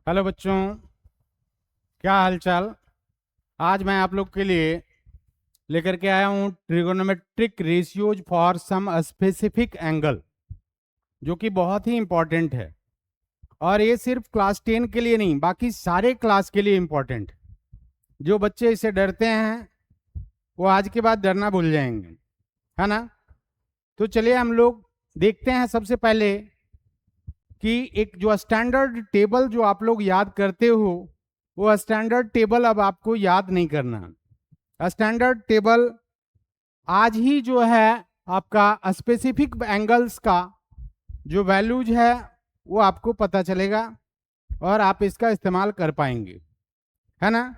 Hello बच्चों, क्या हालचाल। आज मैं आप लोग के लिए लेकर के आया हूँ trigonometric ratios for some specific angle, जो कि बहुत ही इंपॉर्टेंट है। और ये सिर्फ क्लास 10 के लिए नहीं, बाकी सारे क्लास के लिए इंपॉर्टेंट। जो बच्चे इससे डरते हैं वो आज के बाद डरना भूल जाएंगे, है ना। तो चलिए हम लोग देखते हैं सबसे पहले कि एक जो स्टैंडर्ड टेबल जो आप लोग याद करते हो, वो स्टैंडर्ड टेबल अब आपको याद नहीं करना। स्टैंडर्ड टेबल आज ही जो है आपका स्पेसिफिक एंगल्स का जो वैल्यूज है वो आपको पता चलेगा और आप इसका इस्तेमाल कर पाएंगे, है ना।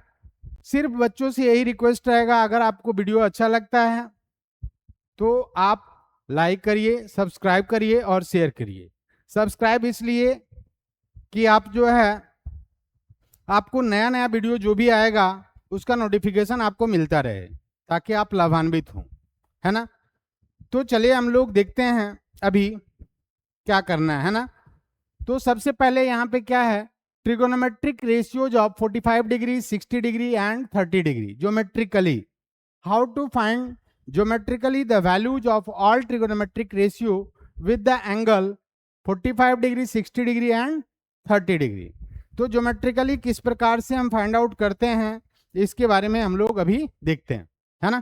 सिर्फ बच्चों से यही रिक्वेस्ट रहेगा, अगर आपको वीडियो अच्छा लगता है तो आप लाइक करिए, सब्सक्राइब करिए और शेयर करिए। सब्सक्राइब इसलिए कि आप जो है आपको नया नया वीडियो जो भी आएगा उसका नोटिफिकेशन आपको मिलता रहे, ताकि आप लाभान्वित हों, है ना। तो चलिए हम लोग देखते हैं अभी क्या करना है ना। तो सबसे पहले यहाँ पे क्या है, trigonometric ratios of 45 degree, 60 degree and 30 degree geometrically. How to find geometrically the values of all trigonometric ratio with the angle 45 degree, 60 degree and 30 degree. तो ज्योमेट्रिकली किस प्रकार से हम फाइंड आउट करते हैं इसके बारे में हम लोग अभी देखते हैं, है ना।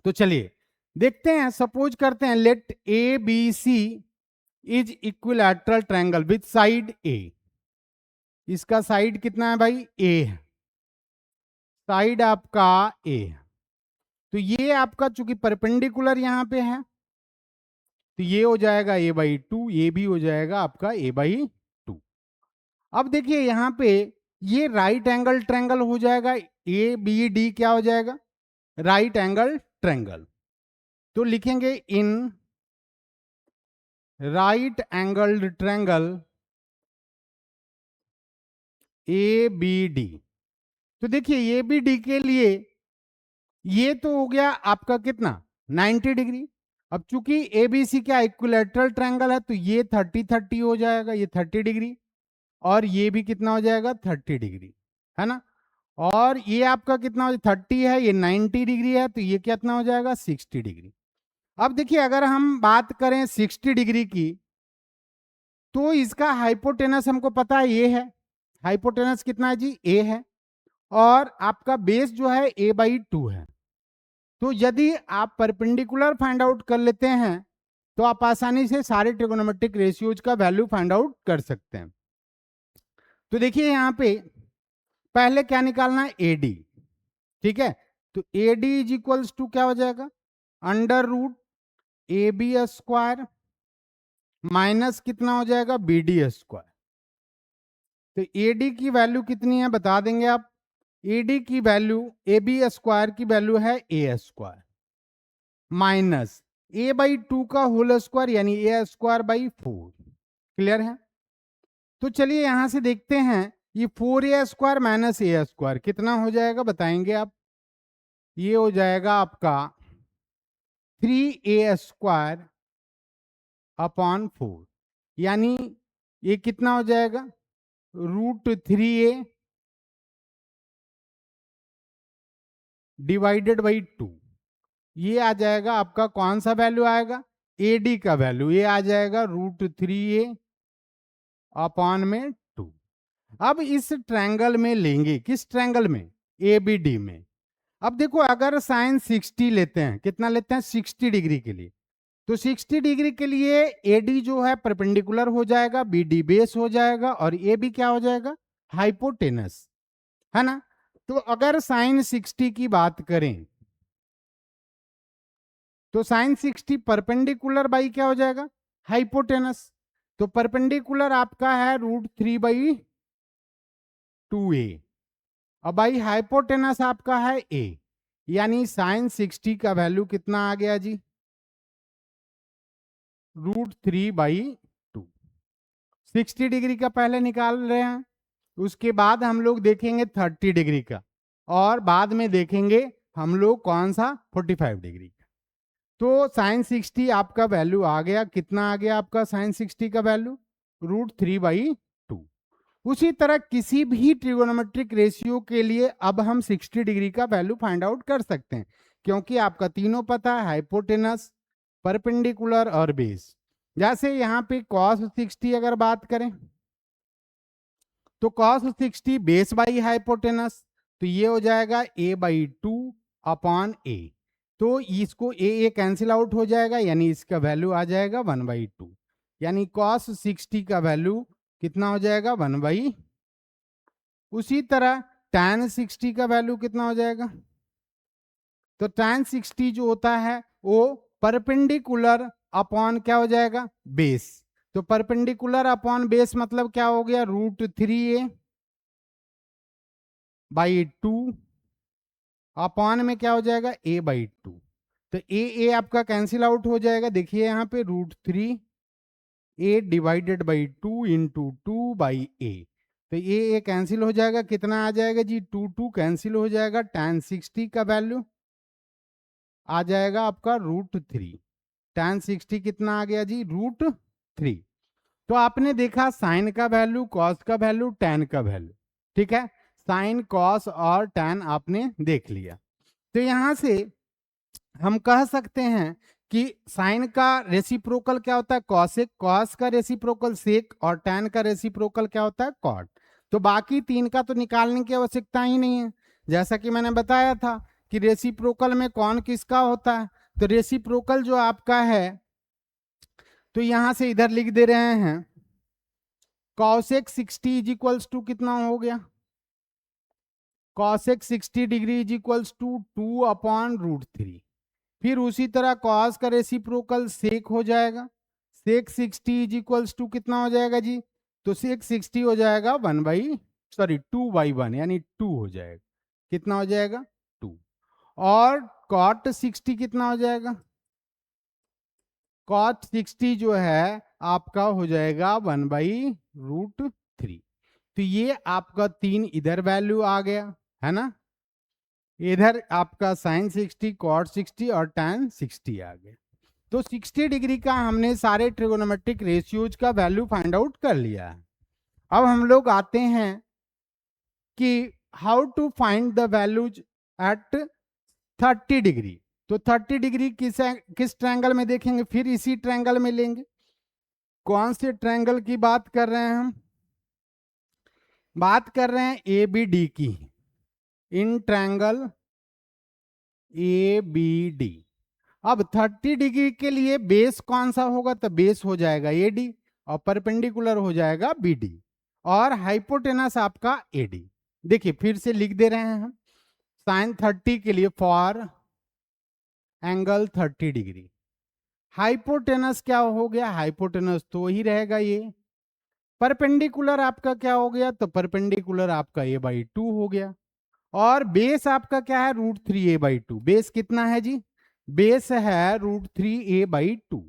तो चलिए देखते हैं। सपोज करते हैं let A B C is equilateral triangle with side A. इसका साइड कितना है भाई, ए है। साइड आपका ए। तो ये आपका चूंकि परपेंडिकुलर यहां पे है तो ये हो जाएगा a/2, ये भी हो जाएगा आपका a/2। अब देखिए यहां पे ये राइट एंगल ट्रायंगल हो जाएगा, ए बी डी क्या हो जाएगा, राइट एंगल ट्रायंगल। तो लिखेंगे in right angled triangle A B D. तो देखिए ए बी डी के लिए ये तो हो गया आपका कितना, 90 डिग्री। अब चूंकि ए बी सी क्या इक्विलैटरल ट्रायंगल है तो ये 30-30 हो जाएगा, ये 30 डिग्री और ये भी कितना हो जाएगा 30 डिग्री, है ना। और ये आपका कितना हो, 30 है, ये 90 डिग्री है, तो ये कितना हो जाएगा 60 डिग्री। अब देखिए अगर हम बात करें 60 डिग्री की तो इसका हाइपोटेनस हमको पता है ये है। हाइपोटेनस कितना है जी, ए है। और आपका बेस जो है a/2 है। तो यदि आप परपेंडिकुलर फाइंड आउट कर लेते हैं तो आप आसानी से सारे ट्रिगोनोमेट्रिक रेशियोज का वैल्यू फाइंड आउट कर सकते हैं। तो देखिए यहां पे पहले क्या निकालना है, एडी। ठीक है, तो एडी इज इक्वल्स टू क्या हो जाएगा, √AB² माइनस कितना हो जाएगा, BD²। तो एडी की वैल्यू कितनी है बता देंगे आप। एडी की वैल्यू AB² की वैल्यू है A² माइनस a/2 का होल स्क्वायर यानी a²/4। क्लियर है। तो चलिए यहां से देखते हैं ये 4a² माइनस a² कितना हो जाएगा बताएंगे आप। ये हो जाएगा आपका 3a² अपॉन 4, यानी ये कितना हो जाएगा, √3a डिवाइडेड बाई 2। ये आ जाएगा आपका कौन सा वैल्यू आएगा, एडी का वैल्यू। ये आ जाएगा √3a अपॉन में 2। अब इस ट्रायंगल में लेंगे, किस ट्रायंगल में, ए बी डी में। अब देखो अगर साइन 60 लेते हैं, कितना लेते हैं 60 डिग्री के लिए, तो 60 डिग्री के लिए एडी जो है परपेंडिकुलर हो जाएगा, बीडी बेस हो जाएगा और ए बी क्या हो जाएगा, हाइपोटेनस, है ना। तो अगर साइन 60 की बात करें तो साइन 60 परपेंडिकुलर बाई क्या हो जाएगा, हाइपोटेनस। तो परपेंडिकुलर आपका है √3/2a। अब भाई हाइपोटेनस आपका है a, यानी साइन 60 का वैल्यू कितना आ गया जी, √3/2। 60 डिग्री का पहले निकाल रहे हैं, उसके बाद हम लोग देखेंगे 30 डिग्री का, और बाद में देखेंगे हम लोग कौन सा 45 डिग्री का। तो साइन 60 आपका वैल्यू आ गया, कितना आ गया आपका साइन 60 का वैल्यू, √3/2। उसी तरह किसी भी ट्रिगोनोमेट्रिक रेशियो के लिए अब हम 60 डिग्री का वैल्यू फाइंड आउट कर सकते हैं, क्योंकि आपका तीनों पता है, हाइपोटेनस, परपेंडिकुलर और बेस। जैसे यहाँ पे cos 60 अगर बात करें तो cos 60 बेस बाई हाइपोटेनस, तो ये हो जाएगा a/2 अपॉन a। तो इसको a कैंसिल आउट हो जाएगा, यानी इसका वैल्यू आ जाएगा 1/2, यानी cos 60 का वैल्यू कितना हो जाएगा 1/। उसी तरह tan 60 का वैल्यू कितना हो जाएगा, तो tan 60 जो होता है वो परपेंडिकुलर अपॉन क्या हो जाएगा, बेस। तो परपेंडिकुलर अपॉन बेस मतलब क्या हो गया, √3a/2 अपॉन में क्या हो जाएगा a/2। तो ए आपका कैंसिल आउट हो जाएगा, देखिए यहाँ पे √3a divided by 2 into 2/a। तो ये कैंसिल हो जाएगा, कितना आ जाएगा जी, 2 कैंसिल हो जाएगा, tan 60 का वैल्यू आ जाएगा आपका √3। tan 60 कितना आ गया जी, √3। तो आपने देखा साइन का वैल्यू, कॉस का वैल्यू, tan का वैल्यू, ठीक है। साइन, कॉस और tan आपने देख लिया। तो यहां से हम कह सकते हैं कि साइन का रेसिप्रोकल क्या होता है, कॉसेक, कॉस का रेसिप्रोकल सेक और tan का रेसिप्रोकल क्या होता है, कॉट। तो बाकी तीन का तो निकालने की आवश्यकता ही नहीं है, जैसा कि मैंने बताया था कि रेसिप्रोकल में कौन किसका होता है। तो रेसिप्रोकल जो आपका है, तो यहां से इधर लिख दे रहे हैं cosec 60 इज इक्वल्स टू कितना हो गया, cosec 60 degree is equals to 2 upon √3। फिर उसी तरह cos का रेसिप्रोकल सेक हो जाएगा, सेक 60 इज इक्वल्स टू कितना हो जाएगा जी, तो सेक 60 हो जाएगा 2/1, यानी 2 हो जाएगा, कितना हो जाएगा 2। और cot 60 कितना हो जाएगा, cot 60 जो है आपका हो जाएगा 1/√3। तो ये आपका तीन इधर वैल्यू आ गया है ना, इधर आपका sin 60, cot 60 और tan 60 आ गया। तो 60 डिग्री का हमने सारे ट्रिगोनोमेट्रिक रेशियोज का वैल्यू फाइंड आउट कर लिया है। अब हम लोग आते हैं कि how to find the values at 30 degree. तो 30 डिग्री किस ट्रायंगल में देखेंगे, फिर इसी ट्रायंगल में लेंगे। कौन से ट्रायंगल की बात कर रहे हैं हम, बात कर रहे हैं ABD की, इन ट्रायंगल ABD। अब 30 डिग्री के लिए बेस कौन सा होगा, तो बेस हो जाएगा AD और परपेंडिकुलर हो जाएगा BD और हाइपोटेनस आपका AD। देखिए फिर से लिख दे रहे हैं हम, साइन 30 के लिए फॉर एंगल 30 डिग्री, हाइपोटेनस क्या हो गया, हाइपोटेनस तो वही रहेगा ये, परपेंडिकुलर आपका क्या हो गया, तो परपेंडिकुलर आपका a/2 हो गया, और बेस आपका क्या है, √3a/2। बेस कितना है जी, बेस है √3a/2,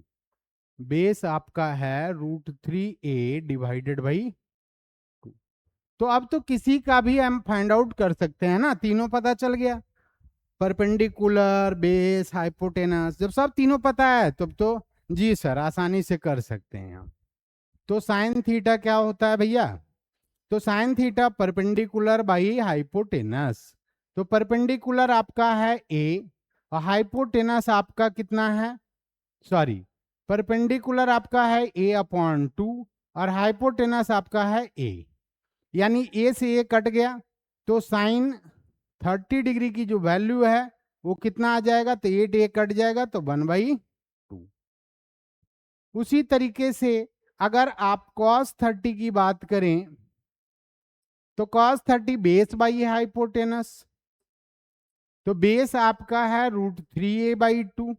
बेस आपका है √3a डिवाइडेड बाई 2। तो अब तो किसी का भी हम फाइंड आउट कर सकते हैं ना, तीनों पता चल गया, परपेंडिकुलर, बेस, हाइपोटेनस, जब सब तीनों पता है तब तो जी सर आसानी से कर सकते हैं हम। तो साइन थीटा क्या होता है भैया, तो sine theta perpendicular by hypotenuse. तो परपेंडिकुलर आपका है a और हाइपोटेनस आपका कितना है, सॉरी, परपेंडिकुलर आपका है a/2 और हाइपोटेनस आपका है a, यानी a से a कट गया, तो साइन 30 डिग्री की जो वैल्यू है वो कितना आ जाएगा, तो 8a कट जाएगा तो 1/2। उसी तरीके से अगर आप cos 30 की बात करें तो cos 30 बेस बाई हाइपोटेनस, तो बेस आपका है √3a/2,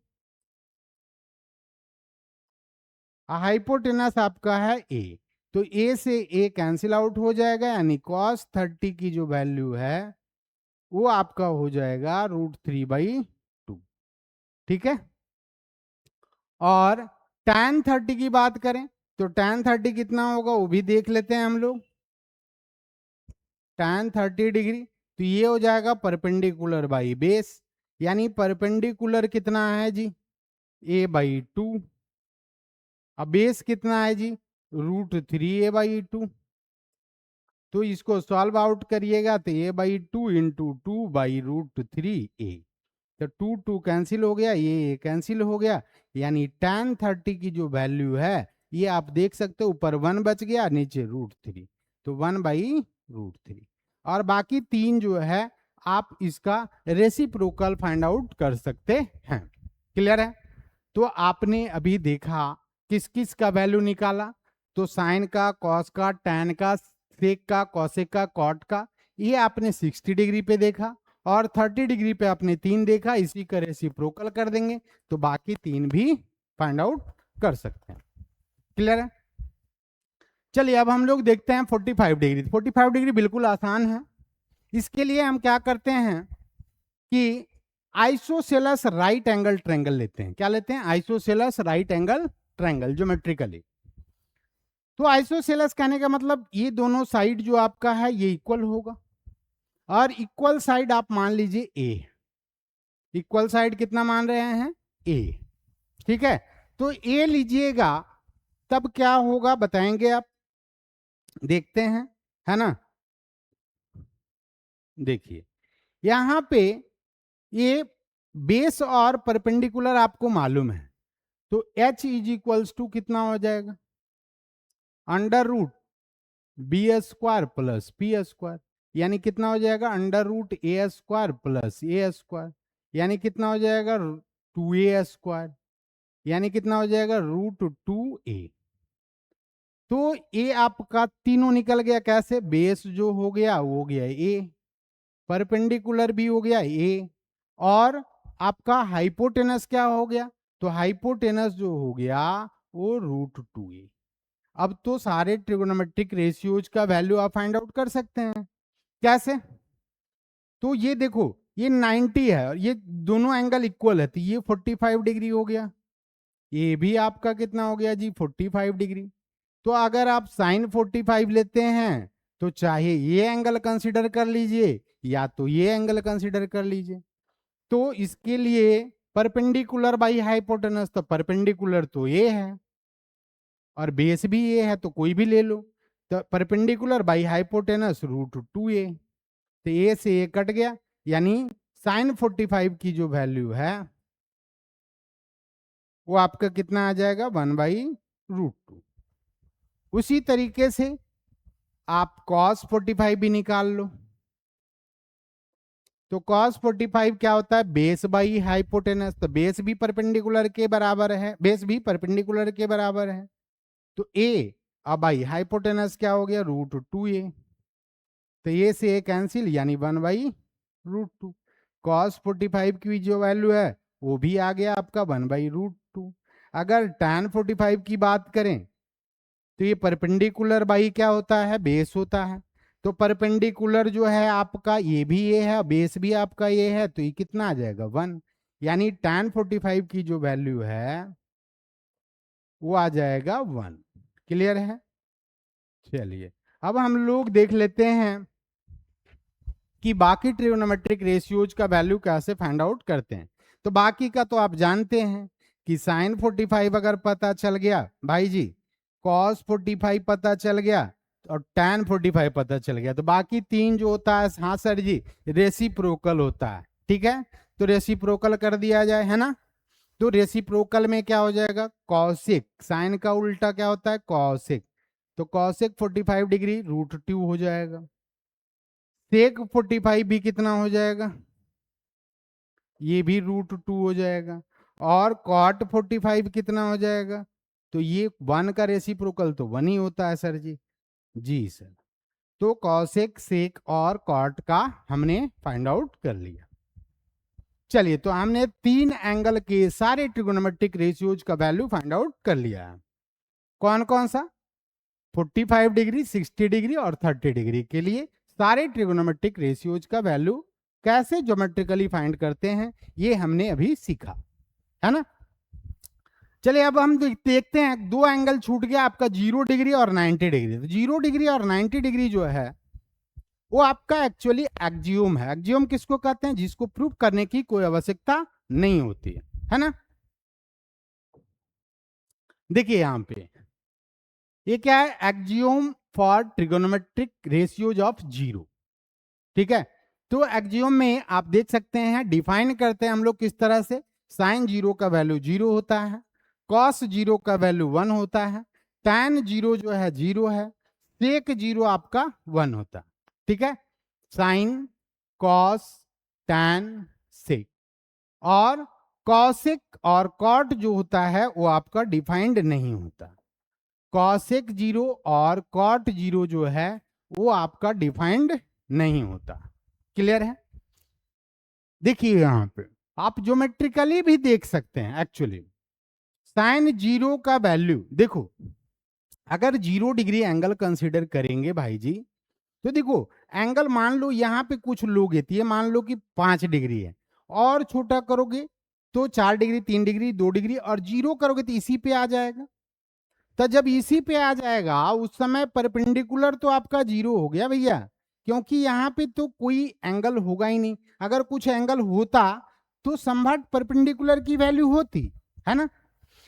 हाइपोटेनस आपका है a, तो a से a कैंसिल आउट हो जाएगा, यानी cos 30 की जो वैल्यू है वो आपका हो जाएगा √3/2, ठीक है। और tan 30 की बात करें तो tan 30 कितना होगा वो भी देख लेते हैं हम लोग, tan 30 डिग्री, तो ये हो जाएगा परपेंडिकुलर बाई बेस, यानी परपेंडिकुलर कितना है जी, a/2, अब बेस कितना है जी, √3a/2, तो इसको सॉल्व आउट करिएगा तो a बाई 2 इंटू 2/√3a, तो 2 2 कैंसिल हो गया, ये कैंसिल हो गया, यानी tan 30 की जो वैल्यू है ये आप देख सकते हो, ऊपर 1 बच गया, नीचे √3, तो 1/√3। और बाकी 3 जो है आप इसका रेसिप्रोकल फाइंड आउट कर सकते हैं। क्लियर है? तो आपने अभी देखा किस किस का वैल्यू निकाला, तो साइन का, कॉस का, टैन का, सेक का, कॉसेक का, कॉट का, ये आपने 60 डिग्री पे देखा, और 30 डिग्री पे आपने 3 देखा, इसी का रेसिप्रोकल कर देंगे तो बाकी 3 भी फाइंड आउट कर सकते हैं। क्लियर है? चलिए अब हम लोग देखते हैं 45 डिग्री। 45 डिग्री बिल्कुल आसान है। इसके लिए हम क्या करते हैं कि आइसोसेलस राइट एंगल ट्रायंगल लेते हैं। क्या लेते हैं? Isosceles right angle triangle, geometrically. तो आइसोसेलस कहने का मतलब ये दोनों साइड जो आपका है ये इक्वल होगा, और इक्वल साइड आप मान लीजिए ए। इक्वल साइड कितना मान रहे हैं? ए। ठीक है, तो ए लीजिएगा, तब क्या होगा बताएंगे आप, देखते हैं, है ना। देखिए यहां पे ये बेस और परपेंडिकुलर आपको मालूम है, तो h इज इक्वल्स टू कितना हो जाएगा? √b² प्लस p², यानी कितना हो जाएगा? √a² प्लस a², यानी कितना हो जाएगा? 2a², यानी कितना हो जाएगा? √2a। तो ए आपका तीनों निकल गया। कैसे? बेस जो हो गया वो हो गया ए, परपेंडिकुलर भी हो गया ए, और आपका हाइपोटेनस क्या हो गया? तो हाइपोटेनस जो हो गया वो √2a। अब तो सारे ट्रिगोनोमेट्रिक रेशियोज का वैल्यू आप फाइंड आउट कर सकते हैं। कैसे? तो ये देखो, ये 90 है और ये दोनों एंगल इक्वल है, तो ये 45 डिग्री हो गया, ये भी आपका कितना हो गया जी? 45 डिग्री। तो अगर आप साइन 45 लेते हैं तो चाहे ये एंगल कंसीडर कर लीजिए या तो ये एंगल कंसीडर कर लीजिए। तो इसके लिए परपेंडिकुलर बाई हाइपोटेनस, तो परपेंडिकुलर तो ये है और बेस भी ये है, तो कोई भी ले लो। तो परपेंडिकुलर बाई हाइपोटेनस √2a, तो ए से ए कट गया, यानी साइन 45 की जो वैल्यू है वो आपका कितना आ जाएगा? 1/√2। उसी तरीके से आप cos 45 भी निकाल लो। तो cos 45 क्या होता है? बेस बाई हाइपोटेनस, तो बेस भी परपेंडिकुलर के बराबर है, बेस भी परपेंडिकुलर के बराबर है, तो a अब बाई हाइपोटेनस क्या हो गया? √2a, तो ये से ए कैंसिल, यानी 1/√2। cos 45 की जो वैल्यू है वो भी आ गया आपका 1/√2। अगर tan 45 की बात करें तो ये परपेंडिकुलर बाई क्या होता है? बेस होता है। तो परपेंडिकुलर जो है आपका ये भी ये है, बेस भी आपका ये है, तो ये कितना आ जाएगा? 1, यानी tan 45 की जो वैल्यू है वो आ जाएगा 1। क्लियर है? चलिए अब हम लोग देख लेते हैं कि बाकी ट्रिगोनोमेट्रिक रेशियोज का वैल्यू कैसे फाइंड आउट करते हैं। तो बाकी का तो आप जानते हैं कि साइन 45 अगर पता चल गया भाई जी, कॉस 45 पता चल गया और टैन 45 पता चल गया, तो बाकी 3 जो होता है, हाँ सर जी, रेसिप्रोकल होता है। ठीक है, तो रेसिप्रोकल कर दिया जाए, है ना। तो रेसिप्रोकल में क्या हो जाएगा? कॉसेक, साइन का उल्टा क्या होता है? कॉसेक, तो कॉसेक 45 डिग्री √2 हो जाएगा। सेक 45 भी कितना हो जाएगा? ये भी √2 हो जाएगा। और कॉट 45 कितना हो जाएगा? तो ये 1 का रेसिप्रोकल तो 1 ही होता है सर जी। जी सर, तो कॉसेक, सेक और कॉट का हमने फाइंड आउट कर लिया। चलिए, तो हमने 3 एंगल के सारे ट्रिगोनोमेट्रिक रेशियोज का वैल्यू फाइंड आउट कर लिया है। कौन कौन सा? 45 डिग्री, 60 डिग्री और 30 डिग्री के लिए सारे ट्रिगोनोमेट्रिक रेशियोज का वैल्यू कैसे ज्योमेट्रिकली फाइंड करते हैं ये हमने अभी सीखा, है ना। चलिए अब हम देखते हैं, 2 एंगल छूट गया आपका, 0 डिग्री और 90 डिग्री। तो 0 डिग्री और 90 डिग्री जो है वो आपका एक्चुअली एक्जियोम है। एक्जियोम किसको कहते हैं? जिसको प्रूव करने की कोई आवश्यकता नहीं होती है ना। देखिए यहां पे ये क्या है? Axiom for trigonometric ratios of zero. ठीक है, तो एक्जियोम में आप देख सकते हैं, डिफाइन करते हैं हम लोग किस तरह से, साइन जीरो का वैल्यू जीरो होता है, कॉस जीरो का वैल्यू 1 होता है, tan जीरो जो है 0 है, सेक जीरो आपका 1 होता है। ठीक है, साइन, कॉस, tan, सेक। और कॉसेक और कॉट जो होता है वो आपका डिफाइंड नहीं होता। कॉसेक जीरो और कॉट जीरो जो है वो आपका डिफाइंड नहीं होता। क्लियर है? देखिए यहां पे आप ज्योमेट्रिकली भी देख सकते हैं। एक्चुअली साइन जीरो का वैल्यू देखो, अगर 0 डिग्री एंगल कंसीडर करेंगे भाई जी, तो देखो एंगल मान लो यहाँ पे कुछ लोग लेती है, मान लो कि 5 डिग्री है, और छोटा करोगे तो 4 डिग्री, 3 डिग्री, 2 डिग्री, और 0 करोगे तो इसी पे आ जाएगा। तो जब इसी पे आ जाएगा उस समय परपेंडिकुलर तो आपका 0 हो गया भैया, क्योंकि यहाँ पे तो कोई एंगल होगा ही नहीं। अगर कुछ एंगल होता तो संभवत परपेंडिकुलर की वैल्यू होती है ना,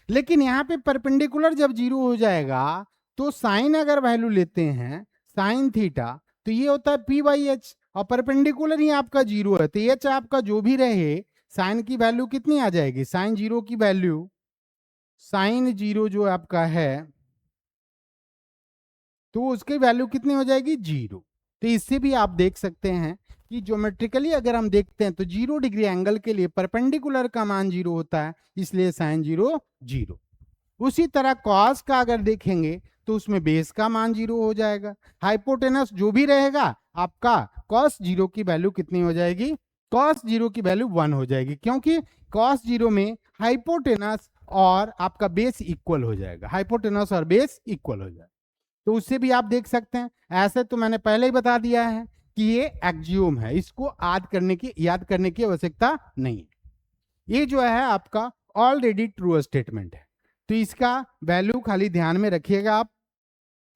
लेकिन यहाँ पे परपेंडिकुलर जब 0 हो जाएगा तो साइन अगर वैल्यू लेते हैं साइन थीटा, तो ये होता है पी बाई एच, और परपेंडिकुलर ही आपका 0 है, तो एच आपका जो भी रहे साइन की वैल्यू कितनी आ जाएगी, साइन जीरो की वैल्यू, साइन जीरो जो आपका है तो उसकी वैल्यू कितनी हो जाएगी, 0। तो इससे भी आप देख सकते हैं कि ज्योमेट्रिकली अगर हम देखते हैं तो 0 डिग्री एंगल के लिए परपेंडिकुलर का मान 0 होता है, इसलिए साइन जीरो 0। उसी तरह कॉस का अगर देखेंगे तो उसमें बेस का मान 0 हो जाएगा, हाइपोटेनस जो भी रहेगा आपका कॉस जीरो की वैल्यू कितनी हो जाएगी, कॉस जीरो की वैल्यू 1 हो जाएगी, क्योंकि कॉस जीरो में हाइपोटेनस और आपका बेस इक्वल हो जाएगा, हाइपोटेनस और बेस इक्वल हो जाएगा। तो उससे भी आप देख सकते हैं। ऐसे तो मैंने पहले ही बता दिया है कि ये एक्जियोम है, इसको याद करने की आवश्यकता नहीं है। ये जो है आपका ऑलरेडी ट्रू स्टेटमेंट है, तो इसका वैल्यू खाली ध्यान में रखिएगा आप।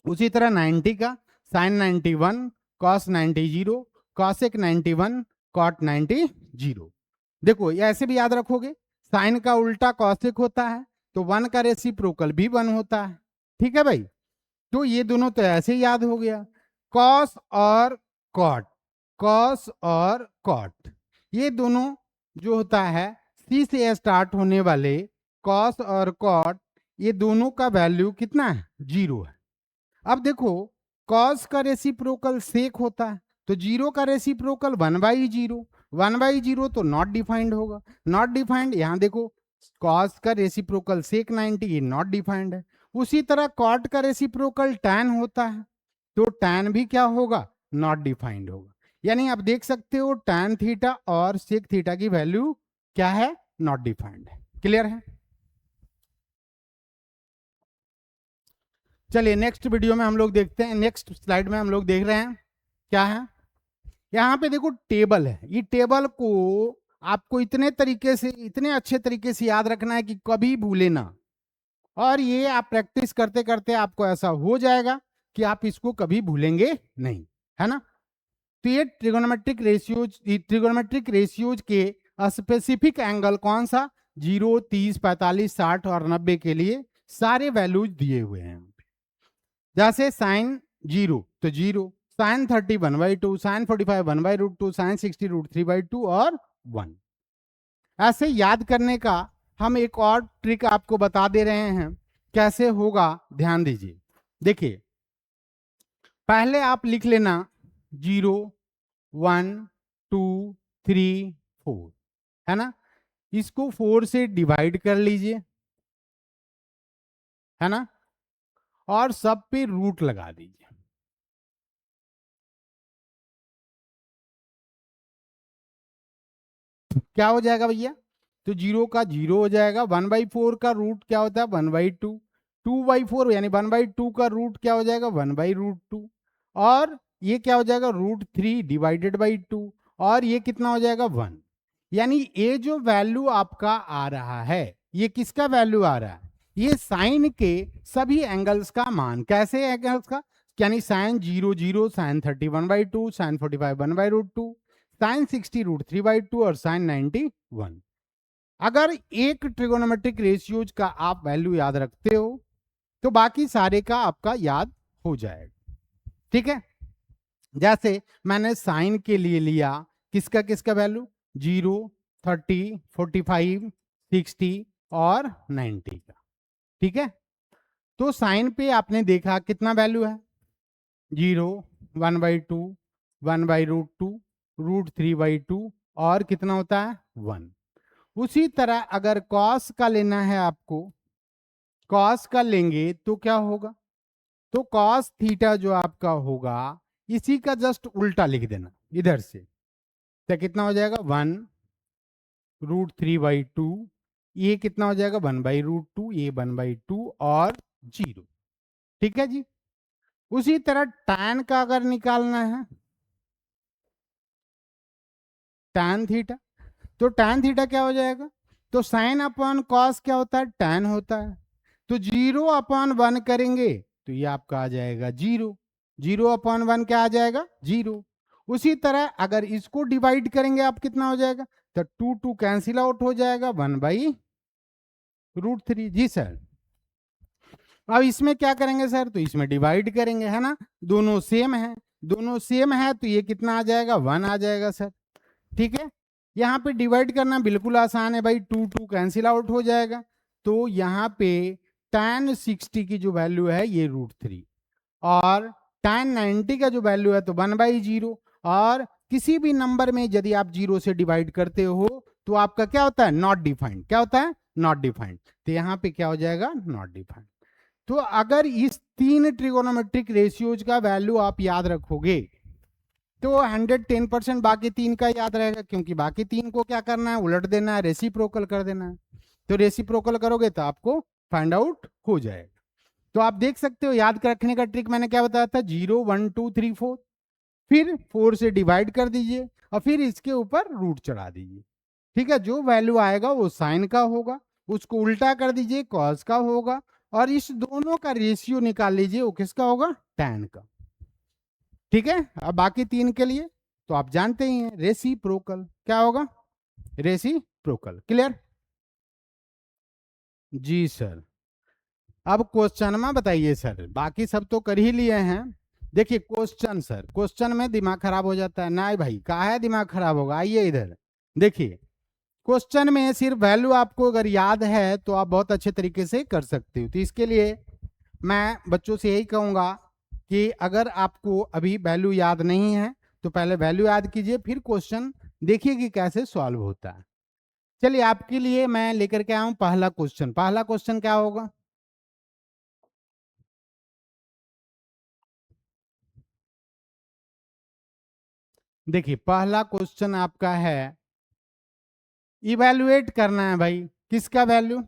उसी तरह 90 का साइन 91, कॉस 90 0, कॉसेक 91, कॉट 90 0। देखो ये ऐसे भी याद रखोगे, साइन का उल्टा कॉसेक होता है तो 1 का रेसिप्रोकल भी 1 होता है। ठीक है भाई, तो ये दोनों तो ऐसे ही याद हो गया। कॉस और कॉट, कॉस और कॉट, ये दोनों जो होता है सी से स्टार्ट होने वाले कॉस और कॉट, ये दोनों का वैल्यू कितना है, 0 है। अब देखो कॉस का रेसिप्रोकल सेक होता है तो 0 का रेसिप्रोकल 1/0, 1/0 तो नॉट डिफाइंड होगा, नॉट डिफाइंड। यहां देखो कॉस का रेसिप्रोकल सेक 90, ये नॉट डिफाइंड है। उसी तरह कॉट का रेसिप्रोकल tan होता है तो tan भी क्या होगा, नॉट डिफाइंड होगा। यानी आप देख सकते हो tan थीटा और सेक थीटा की वैल्यू क्या है, नॉट डिफाइंड है। क्लियर है? चलिए नेक्स्ट वीडियो में हम लोग देखते हैं, नेक्स्ट स्लाइड में हम लोग देख रहे हैं क्या है। यहाँ पे देखो टेबल है, ये टेबल को आपको इतने तरीके से, इतने अच्छे तरीके से याद रखना है कि कभी भूले ना, और ये आप प्रैक्टिस करते करते आपको ऐसा हो जाएगा कि आप इसको कभी भूलेंगे नहीं, है ना। तो ये ट्रिगोनोमेट्रिक रेशियोज के स्पेसिफिक एंगल कौन सा, 0, 30, 45, 60 और 90 के लिए सारे वैल्यूज दिए हुए हैं। जैसे साइन 0 तो 0, साइन 30 1/2, साइन 45 1/√2, साइन 60 √3/2 और 1। ऐसे याद करने का हम एक और ट्रिक आपको बता दे रहे हैं, कैसे होगा ध्यान दीजिए। देखिए पहले आप लिख लेना 0 1 2 3 4, है ना। इसको 4 से डिवाइड कर लीजिए, है ना, और सब पे रूट लगा दीजिए। क्या हो जाएगा भैया, तो 0 का 0 हो जाएगा, 1/4 का रूट क्या होता है, 1/2, 2/4 यानी 1/2 का रूट क्या हो जाएगा, 1/√2, और ये क्या हो जाएगा, √3 डिवाइडेड बाई 2, और ये कितना हो जाएगा 1। यानी ये जो वैल्यू आपका आ रहा है, ये किसका वैल्यू आ रहा है, ये साइन के सभी एंगल्स का मान। कैसे एंगल्स का, यानी साइन 0 0, साइन 30 1/2, साइन 45 1/√2, साइन 60 √3/2 और साइन 90 1। अगर एक ट्रिगोनोमेट्रिक रेशियोज का आप वैल्यू याद रखते हो तो बाकी सारे का आपका याद हो जाएगा। ठीक है, जैसे मैंने साइन के लिए लिया किसका किसका वैल्यू, 0, 30, 45, 60 और 90 का। ठीक है, तो साइन पे आपने देखा कितना वैल्यू है, 0, 1/2, 1/√2, √3/2 और कितना होता है 1। उसी तरह अगर कॉस का लेना है आपको, कॉस का लेंगे तो क्या होगा, तो कॉस थीटा जो आपका होगा इसी का जस्ट उल्टा लिख देना इधर से, तो कितना हो जाएगा 1√3/2, ये कितना हो जाएगा 1/√2, ये 1/2 और 0। ठीक है जी, उसी तरह tan का अगर निकालना है, tan थीटा, तो tan थीटा क्या हो जाएगा, तो साइन अपॉन कॉस क्या होता है, tan होता है, तो 0/1 करेंगे तो ये आपका आ जाएगा 0, 0/1 क्या आ जाएगा 0। उसी तरह अगर इसको डिवाइड करेंगे आप कितना हो जाएगा, तो 2 कैंसिल आउट हो जाएगा 1/√3। जी सर, अब इसमें क्या करेंगे सर, तो इसमें डिवाइड करेंगे, है ना, दोनों सेम है, दोनों सेम है तो ये कितना आ जाएगा 1 आ जाएगा सर। ठीक है, यहाँ पे डिवाइड करना बिल्कुल आसान है भाई, 2 कैंसिल आउट हो जाएगा, तो यहाँ पे tan 60 की जो वैल्यू है ये √3 और tan 90 का जो वैल्यू है तो 1/0। और किसी भी नंबर में यदि आप 0 से डिवाइड करते हो तो आपका क्या होता है, नॉट डिफाइंड, क्या होता है नॉट डिफाइंड, तो यहाँ पे क्या हो जाएगा नॉट डिफाइंड। तो अगर इस 3 ट्रिगोनोमेट्रिक रेशियोज का वैल्यू आप याद रखोगे तो 110% बाकी 3 का याद रहेगा, क्योंकि बाकी 3 को क्या करना है, उलट देना है, रेसिप्रोकल कर देना है, तो रेसिप्रोकल करोगे तो आपको फाइंड आउट हो जाएगा। तो आप देख सकते हो याद रखने का ट्रिक मैंने क्या बताया था, 0, 1, 2, 3, 4, फिर 4 से डिवाइड कर दीजिए और फिर इसके ऊपर रूट चढ़ा दीजिए। ठीक है, जो वैल्यू आएगा वो साइन का होगा, उसको उल्टा कर दीजिए कॉस का होगा, और इस दोनों का रेशियो निकाल लीजिए, वो किसका होगा, tan का। ठीक है, अब बाकी 3 के लिए तो आप जानते ही हैं रेसिप्रोकल, क्या होगा रेसिप्रोकल। क्लियर, जी सर। अब क्वेश्चन में बताइए सर, बाकी सब तो कर ही लिए हैं, देखिए क्वेश्चन सर, क्वेश्चन में दिमाग खराब हो जाता है, ना भाई कहा है दिमाग खराब होगा, आइए इधर देखिए, क्वेश्चन में सिर्फ वैल्यू आपको अगर याद है तो आप बहुत अच्छे तरीके से कर सकते हो। तो इसके लिए मैं बच्चों से यही कहूंगा कि अगर आपको अभी वैल्यू याद नहीं है तो पहले वैल्यू याद कीजिए, फिर क्वेश्चन देखिए कि कैसे सॉल्व होता है। चलिए आपके लिए मैं लेकर के आया हूं पहला क्वेश्चन। पहला क्वेश्चन क्या होगा, देखिए पहला क्वेश्चन आपका है, इवेल्युएट करना है भाई किसका value,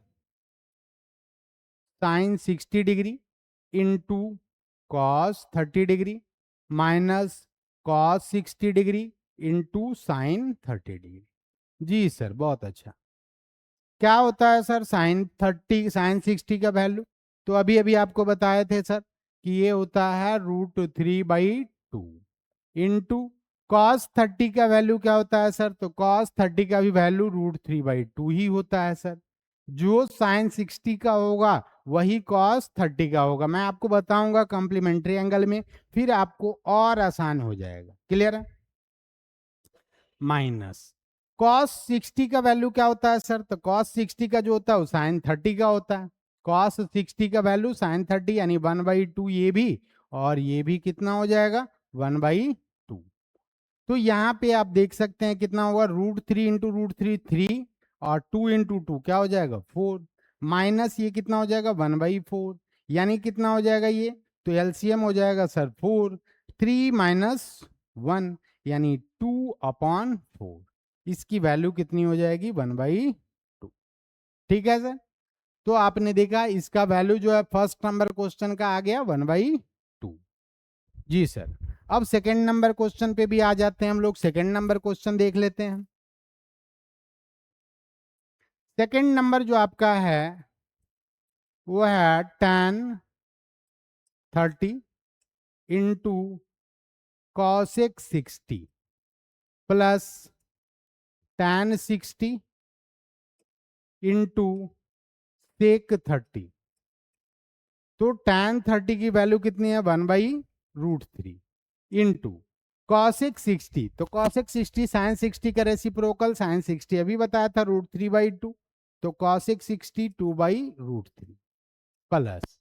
sine 60 degree into cos 30 degree minus cos 60 degree into sine 30 degree. जी सर, बहुत अच्छा। क्या होता है सर साइन 60 का वैल्यू, तो अभी अभी आपको बताए थे सर कि ये होता है √3/2 इंटू कॉस 30 का वैल्यू क्या होता है सर, तो कॉस 30 का भी वैल्यू √3/2 ही होता है सर। जो साइन 60 का होगा वही कॉस 30 का होगा, मैं आपको बताऊंगा कॉम्प्लीमेंट्री एंगल में, फिर आपको और आसान हो जाएगा। क्लियर है, माइनस कॉस 60 का वैल्यू क्या होता है सर, तो कॉस 60 का जो होता है वो साइन 30 का होता है, कॉस 60 का वैल्यू साइन 30 यानी 1/2 ये भी, और ये भी कितना हो जाएगा 1/2। तो यहाँ पे आप देख सकते हैं कितना होगा, √3 इंटू √3 3 और 2 इंटू 2 क्या हो जाएगा 4, माइनस ये कितना हो जाएगा 1/4, यानी कितना हो जाएगा ये, तो एलसीएम हो जाएगा सर 4, 3 माइनस 1 यानी 2/4, इसकी वैल्यू कितनी हो जाएगी 1/2। ठीक है सर, तो आपने देखा इसका वैल्यू जो है फर्स्ट नंबर क्वेश्चन का आ गया 1/2। जी सर, अब सेकंड नंबर क्वेश्चन पे भी आ जाते हैं हम लोग, सेकंड नंबर क्वेश्चन देख लेते हैं। सेकंड नंबर जो आपका है वो है tan 30 into cosec 60 plus tan 60 into sec 30। तो tan 30 की वैल्यू कितनी है 1/2 √3 इंटू कॉसेक 60, तो कॉसेक 60 साइन 60 का रेसिप्रोकल, साइन 60 अभी बताया था √3/2, तो कॉसेक 60 2/√3 प्लस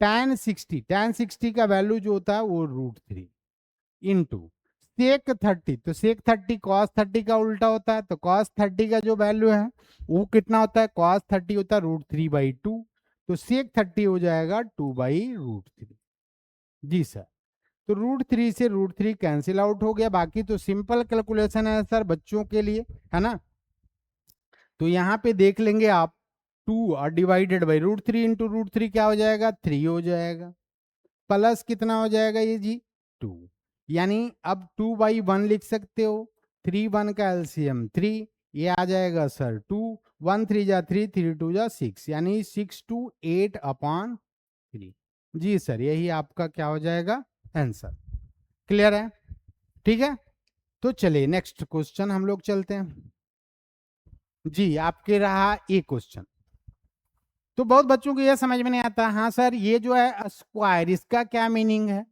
tan 60 का वैल्यू जो होता है वो √3 इंटू सेक 30, तो सेक 30 कॉस 30 का उल्टा होता है, तो कॉस 30 का जो वैल्यू है वो कितना होता है, कॉस 30 होता है √3/2, तो सेक 30 हो जाएगा 2/√3। जी सर, तो √3 से √3 कैंसिल आउट हो गया, बाकी तो सिंपल कैलकुलेशन है सर बच्चों के लिए, है ना। तो यहाँ पे देख लेंगे आप 2 और डिवाइडेड बाई √3 इंटू √3 क्या हो जाएगा, 3 हो जाएगा, प्लस कितना हो जाएगा ये जी 2, यानी अब 2/1 लिख सकते हो, 3 1 का एलसीएम 3, ये आ जाएगा सर 2, 1 3 जा 3, 3 2 जा 6, यानी 6 to 8/3। जी सर, यही आपका क्या हो जाएगा आंसर। क्लियर है, ठीक है। तो चलिए नेक्स्ट क्वेश्चन हम लोग चलते हैं। जी, आपके रहा एक क्वेश्चन, तो बहुत बच्चों को यह समझ में नहीं आता, हाँ सर ये जो है स्क्वायर, इसका क्या मीनिंग है।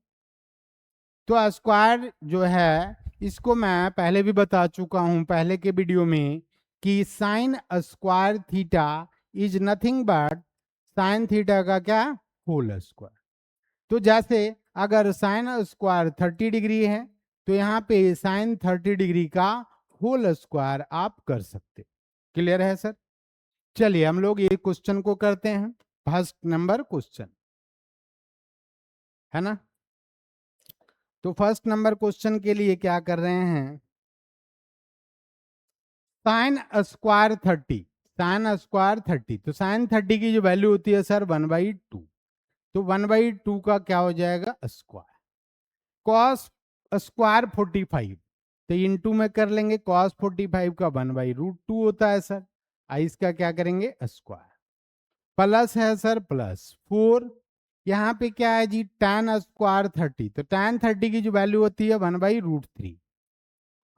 तो स्क्वायर जो है इसको मैं पहले भी बता चुका हूं पहले के वीडियो में कि sine square theta is nothing but sine theta का क्या, होल स्क्वायर। तो जैसे अगर साइन स्क्वायर 30 डिग्री है तो यहाँ पे साइन 30 डिग्री का होल स्क्वायर आप कर सकते। क्लियर है सर। चलिए हम लोग ये क्वेश्चन को करते हैं, फर्स्ट नंबर क्वेश्चन, है ना। तो फर्स्ट नंबर क्वेश्चन के लिए क्या कर रहे हैं, साइन स्क्वायर 30, साइन स्क्वायर 30, तो साइन 30 की जो वैल्यू होती है सर 1/2, तो 1/2 का क्या हो जाएगा स्क्वायर, कॉस स्क्वायर 45, तो इनटू में कर लेंगे, कॉस 45 का 1/√2 होता है सर, इसका क्या करेंगे स्क्वायर, प्लस है सर प्लस 4, यहाँ पे क्या है जी tan स्क्वायर 30, तो tan 30 की जो वैल्यू होती है 1/√3,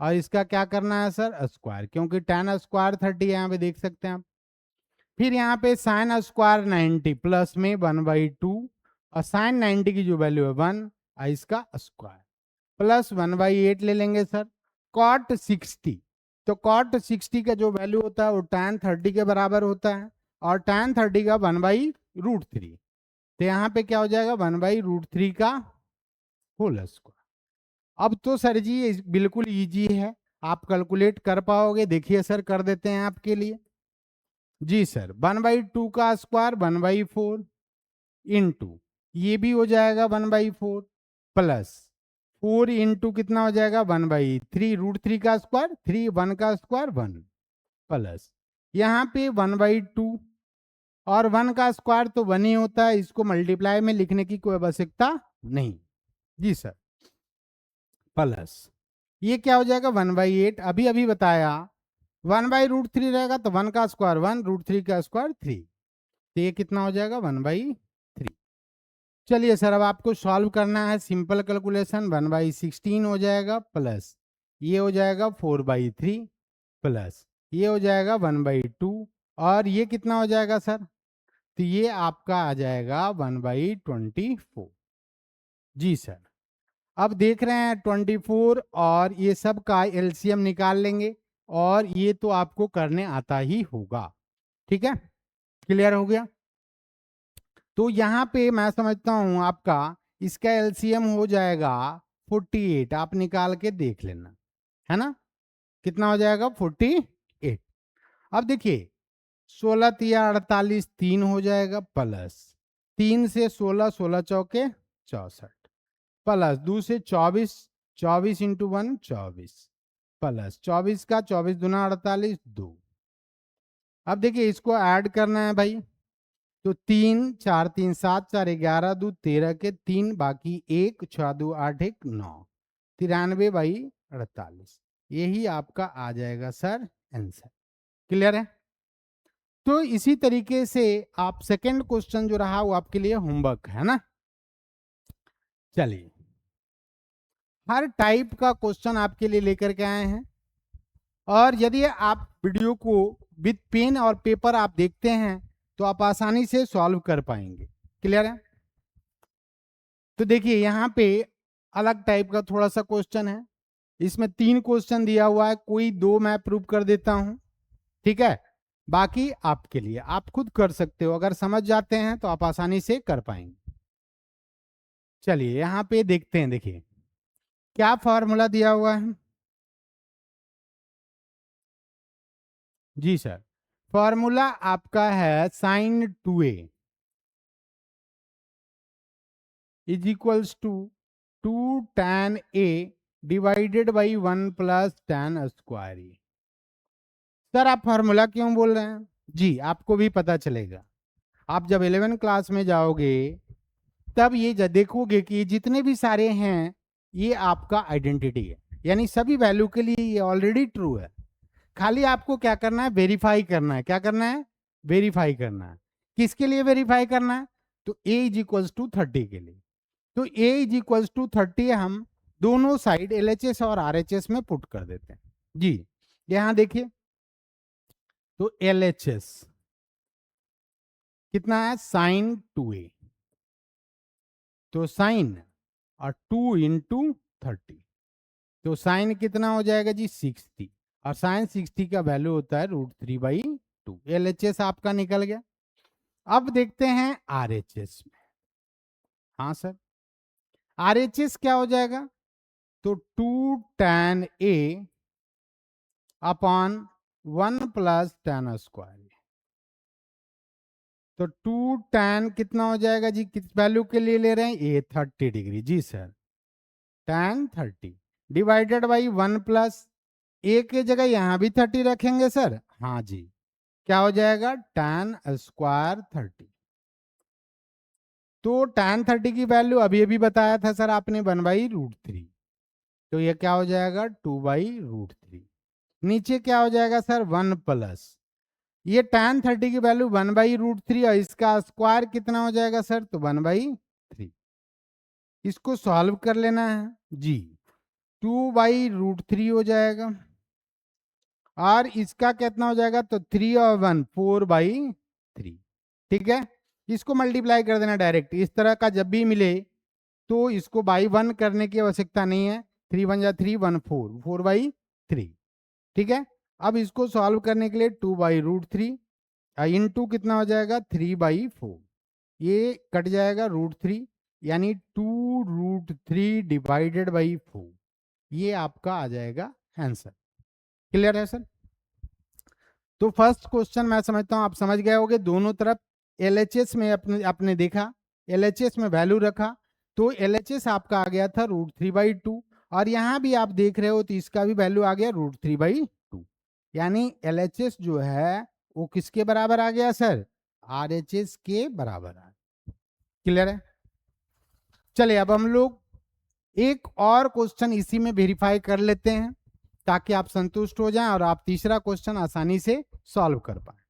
और इसका क्या करना है सर स्क्वायर, क्योंकि tan स्क्वायर 30 यहाँ पे देख सकते हैं आप। फिर यहाँ पे साइन स्क्वायर 90 प्लस में 1/2, और साइन 90 की जो वैल्यू है 1, इसका स्क्वायर प्लस 1/8 ले लेंगे सर, कॉट 60, तो कॉट 60 का जो वैल्यू होता है वो tan 30 के बराबर होता है, और tan 30 का 1/√3, तो यहाँ पे क्या हो जाएगा 1/√3 का होल स्क्वायर। अब तो सर जी ये बिल्कुल इजी है, आप कैलकुलेट कर पाओगे, देखिए सर कर देते हैं आपके लिए। जी सर, 1/2 का स्क्वायर 1/4 इंटू ये भी हो जाएगा 1/4 प्लस 4 इंटू कितना हो जाएगा 1/3, √3 का स्क्वायर 3, 1 का स्क्वायर 1 प्लस यहाँ पे 1/2, और 1 का स्क्वायर तो 1 ही होता है, इसको मल्टीप्लाई में लिखने की कोई आवश्यकता नहीं। जी सर, प्लस ये क्या हो जाएगा 1/8, अभी अभी बताया 1/√3 रहेगा तो 1 का स्क्वायर 1, √3 का स्क्वायर 3, तो ये कितना हो जाएगा 1/3। चलिए सर अब आपको सॉल्व करना है, सिंपल कैलकुलेशन, 1/16 हो जाएगा, प्लस ये हो जाएगा 4/3, प्लस ये हो जाएगा 1/2, और ये कितना हो जाएगा सर, तो ये आपका आ जाएगा 1/24। जी सर, अब देख रहे हैं 24 और ये सब का एलसीएम निकाल लेंगे, और ये तो आपको करने आता ही होगा, ठीक है। क्लियर हो गया। तो यहाँ पे मैं समझता हूँ आपका इसका एलसीएम हो जाएगा 48, आप निकाल के देख लेना, है ना, कितना हो जाएगा 48। अब देखिए 16 तिया 48, 3 हो जाएगा, प्लस 3 से 16, 16 चौके 64, प्लस 2 से 24, 24 इंटू 1 24, प्लस 24 का 24 दूना 48 2। अब देखिए इसको ऐड करना है भाई, तो 3 4 3 7 4 11 2 13 के 3, बाकी 1 6 2 8 1 9, 93/48, यही आपका आ जाएगा सर आंसर। क्लियर है। तो इसी तरीके से आप सेकंड क्वेश्चन जो रहा वो आपके लिए होमवर्क है ना। चलिए हर टाइप का क्वेश्चन आपके लिए लेकर के आए हैं, और यदि आप वीडियो को विद पेन और पेपर आप देखते हैं तो आप आसानी से सॉल्व कर पाएंगे। क्लियर है। तो देखिए यहाँ पे अलग टाइप का थोड़ा सा क्वेश्चन है। इसमें 3 क्वेश्चन दिया हुआ है, कोई 2 मैं प्रूव कर देता हूं, ठीक है, बाकी आपके लिए, आप खुद कर सकते हो, अगर समझ जाते हैं तो आप आसानी से कर पाएंगे। चलिए यहां पे देखते हैं, देखिए क्या फॉर्मूला दिया हुआ है। जी सर, फॉर्मूला आपका है sine 2a is equals to 2 tan a divided by 1 plus tan square A. Sir आप फॉर्मूला क्यों बोल रहे हैं? जी आपको भी पता चलेगा, आप जब 11 क्लास में जाओगे तब ये देखोगे कि जितने भी सारे हैं ये आपका आइडेंटिटी है, यानी सभी वैल्यू के लिए ये ऑलरेडी ट्रू है। खाली आपको क्या करना है, वेरीफाई करना है। क्या करना है? वेरीफाई करना है। किसके लिए वेरीफाई करना है? तो a इज इक्वल्स टू 30 के लिए। तो a इज इक्वल्स टू 30 हम दोनों साइड LHS और RHS में पुट कर देते हैं। जी यहां देखिए, तो LHS कितना है, साइन 2a, तो साइन और 2 इंटू 30, तो साइन कितना हो जाएगा जी, 60, और साइन 60 का वैल्यू होता है √3/2। LHS आपका निकल गया। अब देखते हैं RHS में। हाँ सर, RHS क्या हो जाएगा, तो 2 tan a upon 1 plus tan square. तो 2 tan कितना हो जाएगा जी, किस वैल्यू के लिए ले रहे हैं, ये 30 डिग्री। जी sir, tan 30 divided by 1 plus, A के जगह यहां भी 30 रखेंगे सर। हाँ जी, क्या हो जाएगा, tan स्क्वायर 30। तो tan 30 की वैल्यू अभी अभी बताया था सर आपने, 1/√3, तो ये क्या हो जाएगा, 2/√3। नीचे क्या हो जाएगा सर, 1 प्लस, ये tan 30 की वैल्यू 1/√3 और इसका स्क्वायर कितना हो जाएगा सर, तो 1/3। इसको सॉल्व कर लेना है जी, 2/√3 हो जाएगा, और इसका कितना हो जाएगा, तो 3 और 1 4/3। ठीक है, इसको मल्टीप्लाई कर देना डायरेक्ट। इस तरह का जब भी मिले तो इसको बाई 1 करने की आवश्यकता नहीं है। 3 1 जा 3, 1 4, 4/3। ठीक है, अब इसको सॉल्व करने के लिए 2/√3 इंटू कितना हो जाएगा, 3/4, ये कट जाएगा √3, यानी 2√3 डिवाइडेड बाई 4, ये आपका आ जाएगा आंसर। क्लियर है सर? तो फर्स्ट क्वेश्चन मैं समझता हूं आप समझ गए होगे। दोनों तरफ LHS में आपने देखा, LHS में वैल्यू रखा, तो LHS आपका आ गया था √3/2, और यहां भी आप देख रहे हो तो इसका भी वैल्यू आ गया √3/2, यानी LHS जो है वो किसके बराबर आ गया सर, RHS के बराबर आ गया। क्लियर है? चलिए अब हम लोग एक और क्वेश्चन इसी में वेरीफाई कर लेते हैं ताकि आप संतुष्ट हो जाएं और आप तीसरा क्वेश्चन आसानी से सॉल्व कर पाए।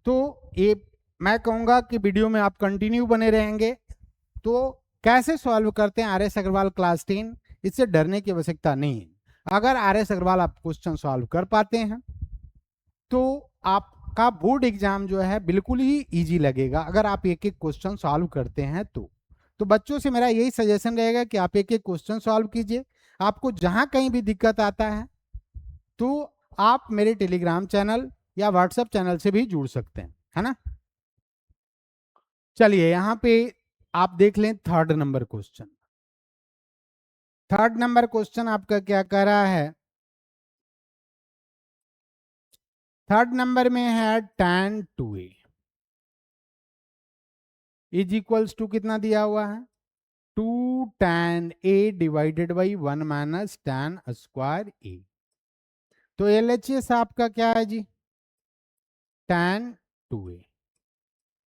तो ये मैं कहूंगा कि वीडियो में आप कंटिन्यू बने रहेंगे। तो कैसे सॉल्व करते हैं RS अग्रवाल क्लास 10, इससे डरने की आवश्यकता नहीं है। अगर RS अग्रवाल आप क्वेश्चन सॉल्व कर पाते हैं तो आपका बोर्ड एग्जाम जो है बिल्कुल ही इजी लगेगा, अगर आप एक एक क्वेश्चन सॉल्व करते हैं तो बच्चों से मेरा यही सजेशन रहेगा कि आप एक एक क्वेश्चन सॉल्व कीजिए। आपको जहां कहीं भी दिक्कत आता है तो आप मेरे टेलीग्राम चैनल या व्हाट्सएप चैनल से भी जुड़ सकते हैं, है ना। चलिए यहां पे आप देख लें third number question. Third number question आपका क्या कह रहा है, थर्ड नंबर में है tan 2a is equals to कितना दिया हुआ है, 2 tan a divided by 1 minus tan square a। तो LHS आपका क्या है जी, tan 2a।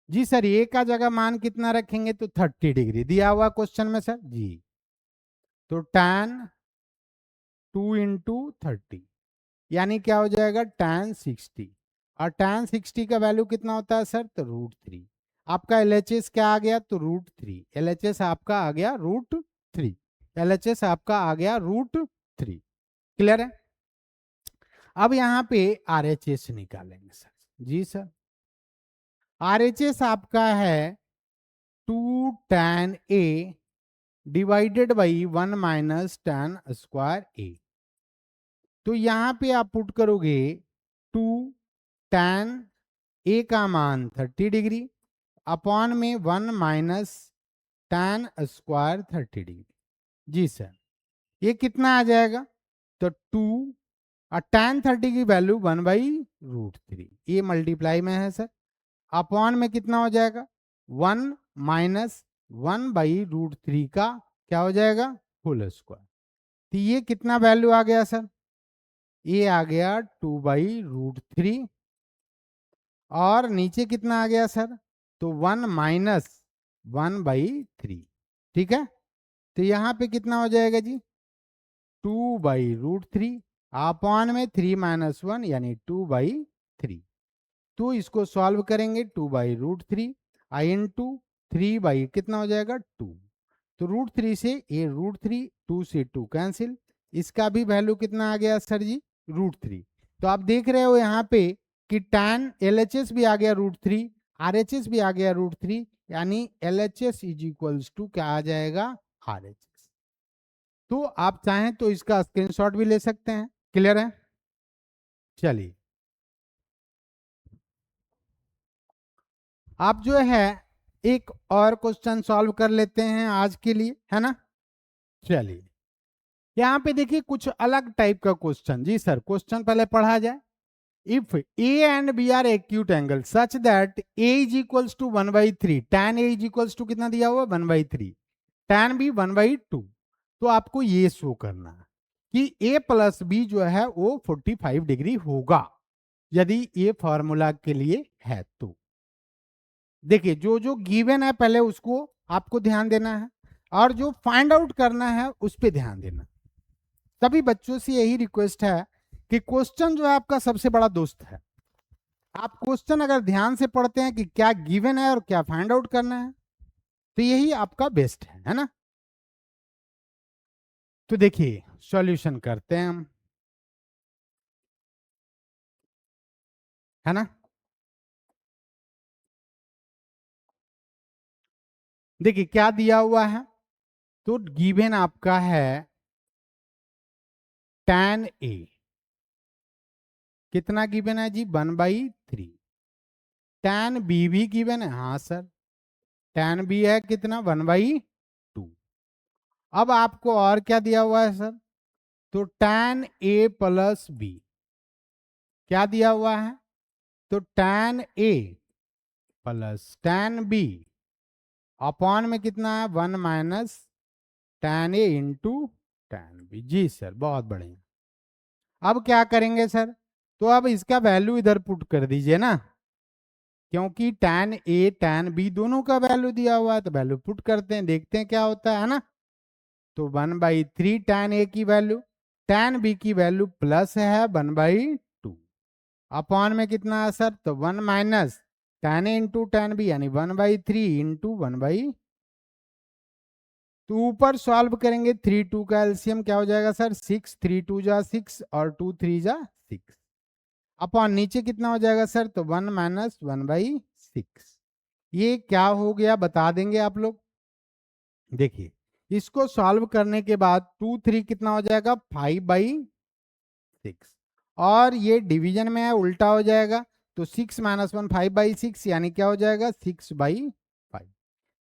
जी सर, ए का जगह मान कितना रखेंगे, तो 30 डिग्री दिया हुआ क्वेश्चन में सर जी। तो tan 2 इंटू 30, यानी क्या हो जाएगा, tan 60, और tan 60 का वैल्यू कितना होता है सर, तो √3। आपका LHS क्या आ गया, तो √3। LHS आपका आ गया √3, LHS आपका आ गया √3। क्लियर है? अब यहाँ पे RHS निकालेंगे सर। जी सर, RHS आपका है 2 tan a divided by 1 minus tan square A. तो यहां पे आप पुट करोगे 2 tan ए का मान 30 डिग्री अपॉन में 1 माइनस tan स्क्वायर 30 डिग्री। जी सर, ये कितना आ जाएगा? तो 2 और tan 30 की वैल्यू 1/√3, ये मल्टीप्लाई में है सर, अपॉन में कितना हो जाएगा? 1 माइनस 1/√3 का क्या हो जाएगा? Whole square. तो ये कितना वैल्यू आ गया सर? ये आ गया 2/√3 और नीचे कितना आ गया सर? तो 1 माइनस 1/3। ठीक है, तो यहाँ पे कितना हो जाएगा जी? 2/√3 अपॉन में 3 माइनस 1 यानी 2/3। तो इसको सॉल्व करेंगे 2/√3 आई इंटू 3 कितना हो जाएगा? 2। तो √3 से ये √3, 2 से 2 कैंसिल, इसका भी वैल्यू कितना आ गया सर जी? √3। तो आप देख रहे हो यहाँ पे कि tan LHS भी आ गया √3, RHS भी आ गया √3, यानी LHS इज इक्वल्स टू क्या आ जाएगा? RHS। तो आप चाहें तो इसका स्क्रीनशॉट भी ले सकते हैं। क्लियर है? चलिए आप जो है एक और क्वेश्चन सॉल्व कर लेते हैं आज के लिए, है ना? चलिए यहाँ पे देखिए कुछ अलग टाइप का क्वेश्चन। जी सर, क्वेश्चन पहले पढ़ा जाए। If A and B are acute angle such that A is equals to 1/3, tan A is equals to कितना दिया हुआ? 1/3, tan बी 1/2। तो आपको ये शो करना है कि ए प्लस बी जो है वो 45 डिग्री होगा यदि ये फॉर्मूला के लिए है। तो देखिए जो जो गिवन है पहले उसको आपको ध्यान देना है और जो फाइंड आउट करना है उस पर ध्यान देना। सभी बच्चों से यही रिक्वेस्ट है कि क्वेश्चन जो है आपका सबसे बड़ा दोस्त है। आप क्वेश्चन अगर ध्यान से पढ़ते हैं कि क्या गिवन है और क्या फाइंड आउट करना है तो यही आपका बेस्ट है ना? तो देखिए सॉल्यूशन करते हैं हम, है ना? देखिए क्या दिया हुआ है, तो गिवन आपका है tan ए, कितना गिवन है जी? 1/3। tan बी भी गिवन है, हाँ सर, tan बी है कितना? 1/2। अब आपको और क्या दिया हुआ है सर? तो tan ए प्लस बी क्या दिया हुआ है? तो tan ए प्लस tan बी अपॉन में कितना है? 1 माइनस tan ए इंटू tan बी। जी सर, बहुत बढ़िया। अब क्या करेंगे सर? तो अब इसका वैल्यू इधर पुट कर दीजिए ना, क्योंकि tan ए tan बी दोनों का वैल्यू दिया हुआ है, तो वैल्यू पुट करते हैं, देखते हैं क्या होता है ना? तो 1/3 tan ए की वैल्यू, tan बी की वैल्यू प्लस है 1/2 अपॉन में कितना है सर? तो 1 माइनस tan ए इंटू tan बी यानी 1/3 इंटू 1/, तो ऊपर सॉल्व करेंगे 3 2 का एलसीएम क्या हो जाएगा सर? 6, 3 2 जा 6 और 2 3 जा 6 अपॉन नीचे कितना हो जाएगा सर? तो 1 माइनस 1/6। ये क्या हो गया बता देंगे आप लोग? देखिए इसको सॉल्व करने के बाद 2 3 कितना हो जाएगा? 5/6 और ये डिवीजन में है, उल्टा हो जाएगा, तो 6 माइनस 1 5/6 यानी क्या हो जाएगा? 6/5।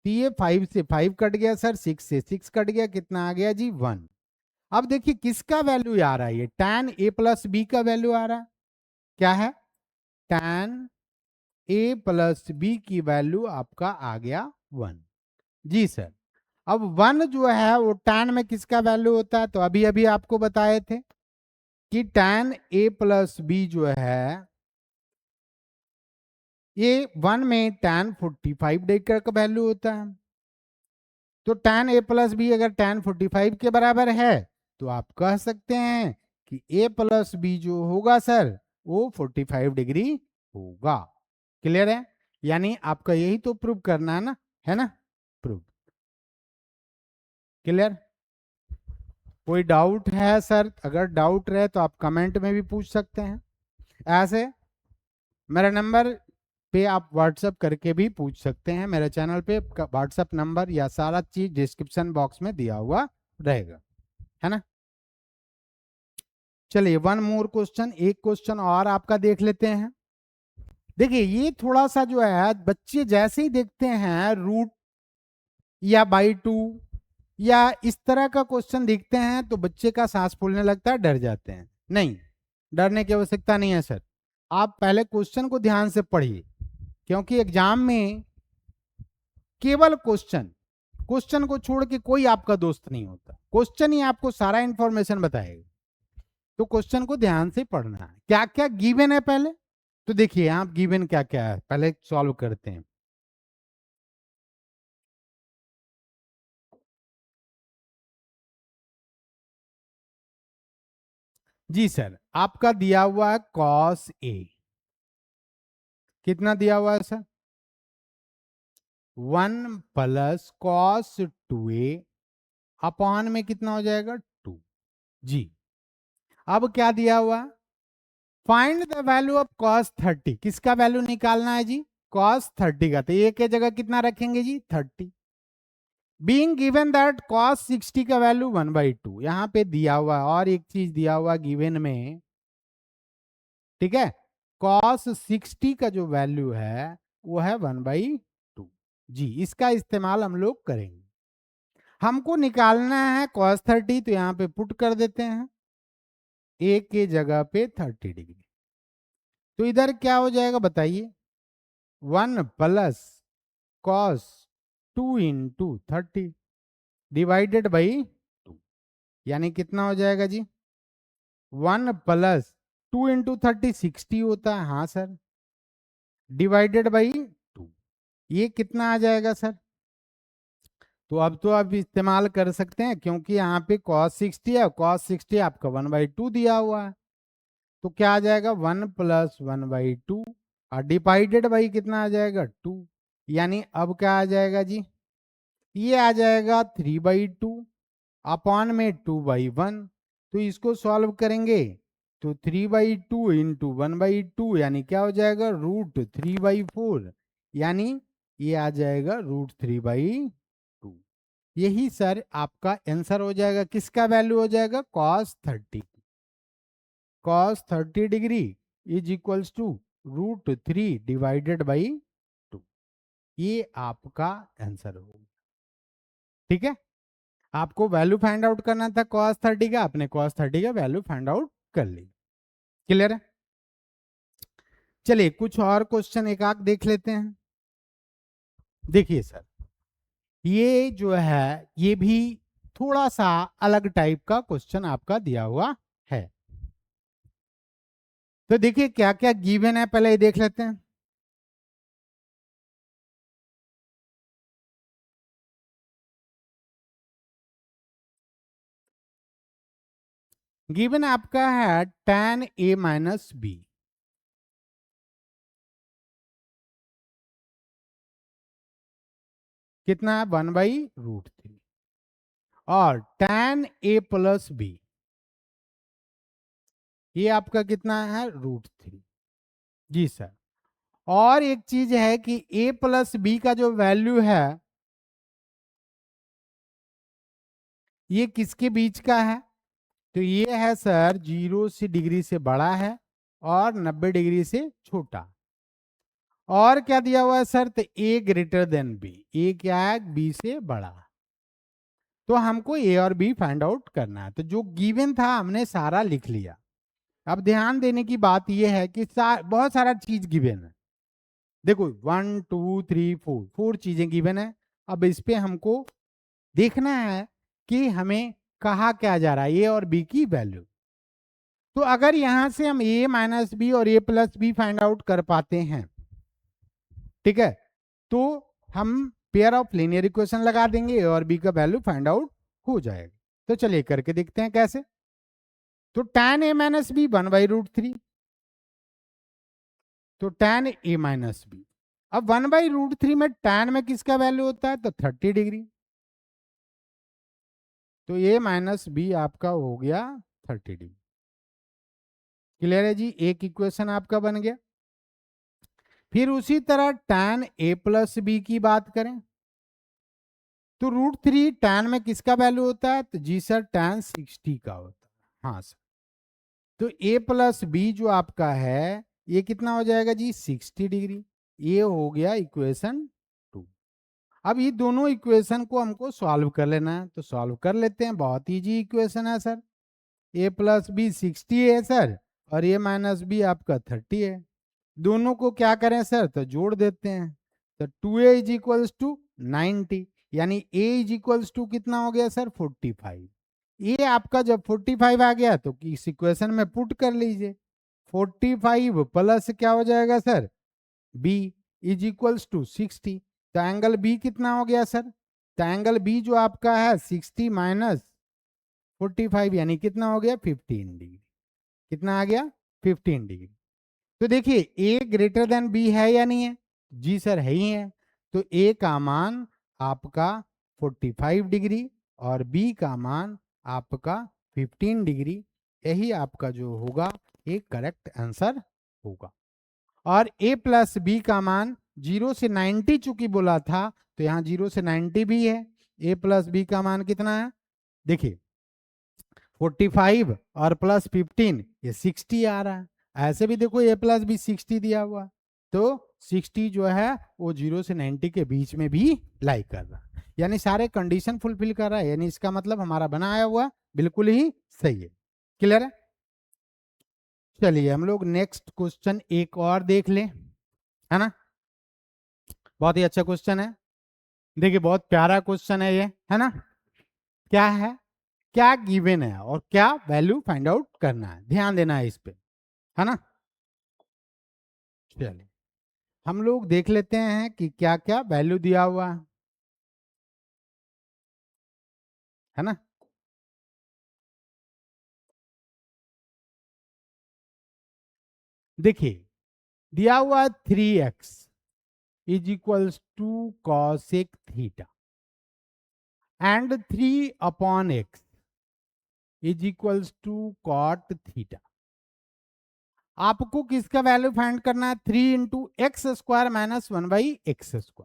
तो ये 5 से 5 कट गया सर, 6 से 6 कट गया, कितना आ गया जी? 1। अब देखिए किसका वैल्यू आ रहा है? ये tan ए प्लस बी का वैल्यू आ रहा है। क्या है? tan ए प्लस बी की वैल्यू आपका आ गया 1। जी सर, अब 1 जो है वो tan में किसका वैल्यू होता है? तो अभी अभी आपको बताए थे कि tan ए प्लस बी जो है ये 1 में tan 45 डिग्री का वैल्यू होता है। तो tan ए प्लस बी अगर tan 45 के बराबर है तो आप कह सकते हैं कि a प्लस बी जो होगा सर वो 45 डिग्री होगा। क्लियर है? यानी आपका यही तो प्रूव करना है ना, है ना? प्रूव। क्लियर? कोई डाउट है सर? अगर डाउट रहे तो आप कमेंट में भी पूछ सकते हैं। ऐसे मेरा नंबर पे आप व्हाट्सअप करके भी पूछ सकते हैं। मेरे चैनल पे व्हाट्सअप नंबर या सारा चीज डिस्क्रिप्शन बॉक्स में दिया हुआ रहेगा, है ना। चलिए वन मोर क्वेश्चन, एक क्वेश्चन और आपका देख लेते हैं। देखिए ये थोड़ा सा जो है बच्चे जैसे ही देखते हैं रूट या बाई टू या इस तरह का क्वेश्चन देखते हैं तो बच्चे का सांस फूलने लगता है, डर जाते हैं। नहीं, डरने की आवश्यकता नहीं है सर। आप पहले क्वेश्चन को ध्यान से पढ़िए, क्योंकि एग्जाम में केवल क्वेश्चन, क्वेश्चन को छोड़ के कोई आपका दोस्त नहीं होता, क्वेश्चन ही आपको सारा इंफॉर्मेशन बताएगा। तो क्वेश्चन को ध्यान से पढ़ना है। क्या क्या गिवन है पहले तो देखिए आप गिवन क्या क्या है पहले सॉल्व करते हैं। जी सर, आपका दिया हुआ है कॉस ए, कितना दिया हुआ है सर? 1 + cos 2a अपॉन में कितना हो जाएगा 2। जी, अब क्या दिया हुआ? Find the value of cos 30। किसका वैल्यू निकालना है जी? cos 30 का। तो ए के जगह कितना रखेंगे जी? 30। बीइंग गिवन दैट cos 60 का वैल्यू 1/2 यहां पे दिया हुआ है। और एक चीज दिया हुआ गिवन में, ठीक है, cos 60 का जो वैल्यू है वो है 1/2। जी, इसका इस्तेमाल हम लोग करेंगे। हमको निकालना है cos 30, तो यहाँ पे पुट कर देते हैं a के जगह पे 30 डिग्री। तो इधर क्या हो जाएगा बताइए? 1 + cos 2 × 30 डिवाइडेड बाई 2, यानी कितना हो जाएगा जी? 1 + 2 × 30 60 होता है, हाँ सर, डिवाइडेड बाई 2। ये कितना आ जाएगा सर? तो अब तो आप इस्तेमाल कर सकते हैं, क्योंकि यहाँ पे cos 60 है, cos 60 आपका 1/2 दिया हुआ है। तो क्या आ जाएगा? 1 + 1/2 और डिवाइडेड बाई कितना आ जाएगा? 2। यानी अब क्या आ जाएगा जी? ये आ जाएगा 3/2 अपॉन में 2/1। तो इसको सॉल्व करेंगे तो 3/2 इंटू 1/2 यानी क्या हो जाएगा? √3/4, यानी ये आ जाएगा √3/2। यही सर आपका आंसर हो जाएगा। किसका वैल्यू हो जाएगा? cos 30। cos 30 degree is equals to √3 divided by 2। ये आपका आंसर होगा। ठीक है, आपको वैल्यू फाइंड आउट करना था cos 30 का, आपने cos 30 का वैल्यू फाइंड आउट कर ली। क्लियर है? चलिए कुछ और क्वेश्चन एक आध देख लेते हैं। देखिए सर, ये जो है ये भी थोड़ा सा अलग टाइप का क्वेश्चन आपका दिया हुआ है। तो देखिए क्या क्या गिवन है, पहले ये देख लेते हैं। गिवन आपका है tan a - b, कितना है? 1/√3। और tan a + b, ये आपका कितना है? √3। जी सर, और एक चीज है कि a + b का जो वैल्यू है ये किसके बीच का है? तो ये है सर 0 से डिग्री से बड़ा है और 90 डिग्री से छोटा। और क्या दिया हुआ है सर? तो a > b, a क्या है? b से बड़ा। तो हमको a और b फाइंड आउट करना है। तो जो गिवन था हमने सारा लिख लिया। अब ध्यान देने की बात यह है कि बहुत सारा चीज गिवन है। देखो 1 2 3 4 4 चीजें गिवन है। अब इस पे हमको देखना है कि हमें कहा क्या जा रहा है, ए और बी की वैल्यू। तो अगर यहां से हम a - b और a + b फाइंड आउट कर पाते हैं, ठीक है, तो हम पेयर ऑफ लीनियर इक्वेशन लगा देंगे, ए और बी का वैल्यू फाइंड आउट हो जाएगा। तो चलिए करके देखते हैं कैसे। तो tan a - b 1/√3, तो tan a - b। अब 1/√3 में tan में किसका वैल्यू होता है? तो 30 डिग्री। तो a - b आपका हो गया 30 डिग्री। क्लियर है जी? एक इक्वेशन आपका बन गया। फिर उसी तरह tan a प्लस बी की बात करें तो √3 tan में किसका वैल्यू होता है? तो जी सर tan 60 का होता है। हाँ सर, तो a प्लस बी जो आपका है ये कितना हो जाएगा जी? 60 डिग्री। ये हो गया इक्वेशन 2। अब ये दोनों इक्वेशन को हमको सॉल्व कर लेना है, तो सॉल्व कर लेते हैं। बहुत इजी इक्वेशन है सर। a प्लस बी 60 है सर और a माइनस बी आपका 30 है। दोनों को क्या करें सर? तो जोड़ देते हैं। तो 2a इज इक्वल्स टू 90, यानी a इज इक्वल्स टू कितना हो गया सर? 45। ये आपका जब 45 आ गया तो इस इक्वेशन में पुट कर लीजिए। 45 प्लस क्या हो जाएगा sir? b is equals to 60। तो एंगल b कितना हो गया सर? तो एंगल b जो आपका है 60 माइनस 45 यानी कितना हो गया? 15 डिग्री। कितना आ गया? 15 डिग्री। तो देखिए a ग्रेटर देन b है या नहीं है? जी सर है ही है। तो a का मान आपका 45 डिग्री और b का मान आपका 15 डिग्री। यही आपका जो होगा एक करेक्ट आंसर होगा। और a प्लस बी का मान 0 से 90 चूंकि बोला था तो यहाँ 0 से 90 भी है। a प्लस बी का मान कितना है? देखिए 45 और प्लस 15 ये 60 आ रहा है। ऐसे भी देखो a प्लस बी 60 दिया हुआ, तो 60 जो है वो 0 से 90 के बीच में भी लाई कर रहा है, यानी सारे कंडीशन फुलफिल कर रहा है। यानी इसका मतलब हमारा बनाया हुआ बिल्कुल ही सही है। क्लियर है? चलिए हम लोग नेक्स्ट क्वेश्चन एक और देख लें, है ना। बहुत ही अच्छा क्वेश्चन है। देखिए बहुत प्यारा क्वेश्चन है ये, है ना। क्या है? क्या गिवन है और क्या वैल्यू फाइंड आउट करना है, ध्यान देना है इस पे, है ना। चलिए हम लोग देख लेते हैं कि क्या क्या वैल्यू दिया हुआ है ना। देखिए दिया हुआ 3x is equals to cosec theta and 3/x is equals to cot theta. आपको किसका वैल्यू फाइंड करना है? 3 into x square minus 1/x²।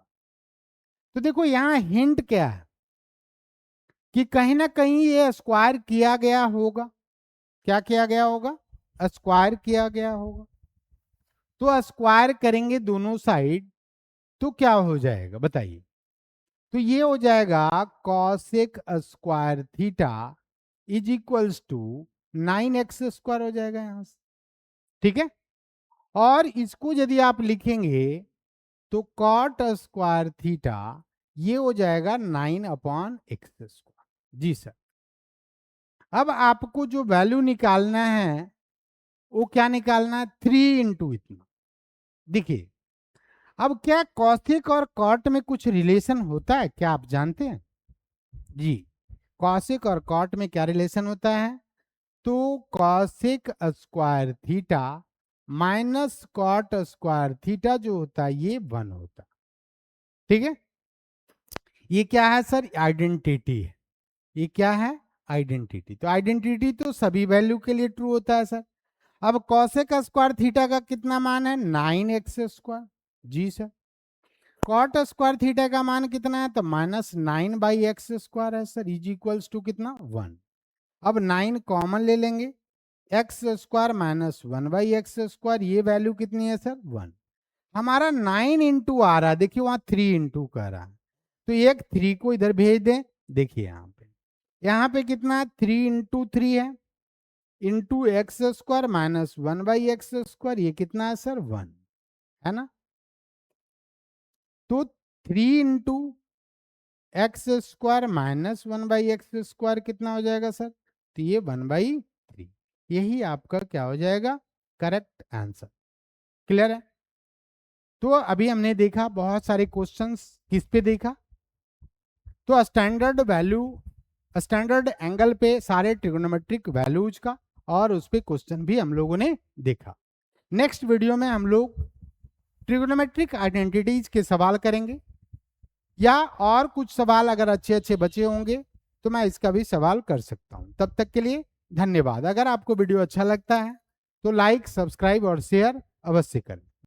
तो देखो यहां हिंट क्या है कि कहीं ना कहीं ये स्क्वायर किया गया होगा। क्या किया गया होगा? स्क्वायर किया गया होगा। तो स्क्वायर करेंगे दोनों साइड तो क्या हो जाएगा बताइए? तो ये हो जाएगा cosec square theta is equals to 9x² हो जाएगा यहां से। ठीक है, और इसको यदि आप लिखेंगे तो कॉट स्क्वायर थीटा ये हो जाएगा 9/x²। जी सर। अब आपको जो वैल्यू निकालना है वो क्या निकालना है? 3 इंटू इतना। देखिए अब क्या कॉसेक और कॉट में कुछ रिलेशन होता है? क्या आप जानते हैं? जी, कॉसेक और कॉट में क्या रिलेशन होता है? तो cosec square theta minus cot square theta जो होता है ये 1 होता है। ठीक है, ये क्या है सर? आइडेंटिटी है। ये क्या है? आइडेंटिटी। तो आइडेंटिटी तो सभी वैल्यू के लिए ट्रू होता है सर। अब कॉसेक स्क्वायर थीटा का कितना मान है? 9x²। जी सर। कॉट स्क्वायर थीटा का मान कितना है? तो -9/x² है सर, इज इक्वल्स टू कितना? 1। अब 9 कॉमन ले लेंगे, x² माइनस 1/x², ये वैल्यू कितनी है सर? 1। हमारा 9 इंटू आ रहा है, देखिए वहां 3 इंटू कर रहा है, तो एक 3 को इधर भेज दें। देखिए यहाँ पे कितना है? 3 इंटू 3 है, इंटू x² माइनस 1/x², ये कितना है सर? 1, है ना। तो 3 इंटू x² माइनस 1/x² कितना हो जाएगा सर? तो ये 1/3। यही आपका क्या हो जाएगा? Correct answer. क्लियर है? तो अभी हमने देखा बहुत सारे क्वेश्चंस, किस पे देखा? तो स्टैंडर्ड वैल्यू, स्टैंडर्ड एंगल पे सारे ट्रिगोनोमेट्रिक वैल्यूज का और उस पे क्वेश्चन भी हम लोगों ने देखा। नेक्स्ट वीडियो में हम लोग ट्रिगोनोमेट्रिक आइडेंटिटीज के सवाल करेंगे, या और कुछ सवाल अगर अच्छे अच्छे बचे होंगे तो मैं इसका भी सवाल कर सकता हूं। तब तक के लिए धन्यवाद। अगर आपको वीडियो अच्छा लगता है तो लाइक, सब्सक्राइब और शेयर अवश्य करें।